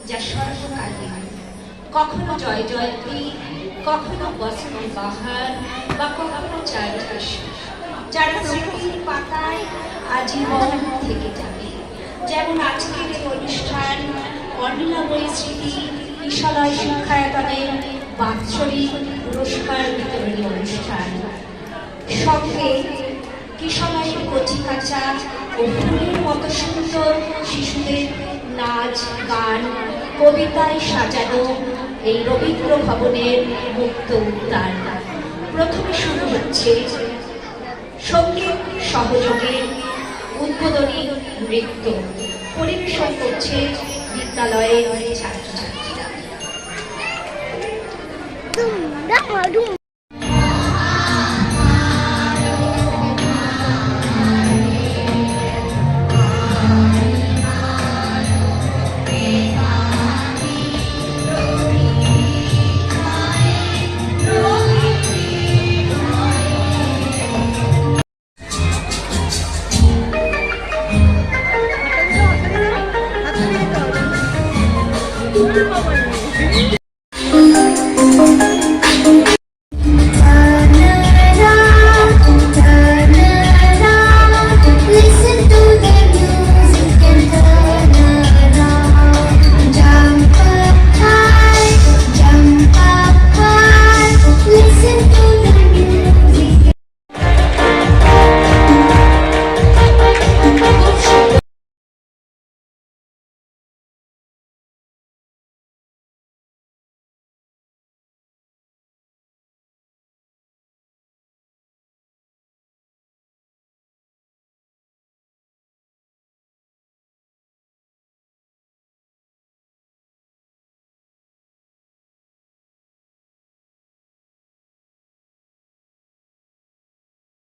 যা সর্বকালীন, কখনো জয় জয়ন্তী, কখনো বসন্ত বাহার বা কখনো চারুদাস, যারা স্মৃতির পাতায় আজীবন থেকে যাবে। যেমন আজকের এই অনুষ্ঠান অনিলাময়ী স্মৃতি কিশলয় শিক্ষায়তনের বাৎসরিক পুরস্কার বিতরণী অনুষ্ঠান, সঙ্গে কিশলয়ের কচিকাঁচা ও ফুলের মতো সুন্দর শিশুদের নাচ গান কবিতায় সাজানো এই রবীন্দ্র ভবনের মুক্ত উদ্যান। প্রথমে শুরু হচ্ছে সঙ্গীত সহযোগে উদ্বোধনী নৃত্য, পরিবেশন করছে বিদ্যালয়ের ছাত্রছাত্রীরা।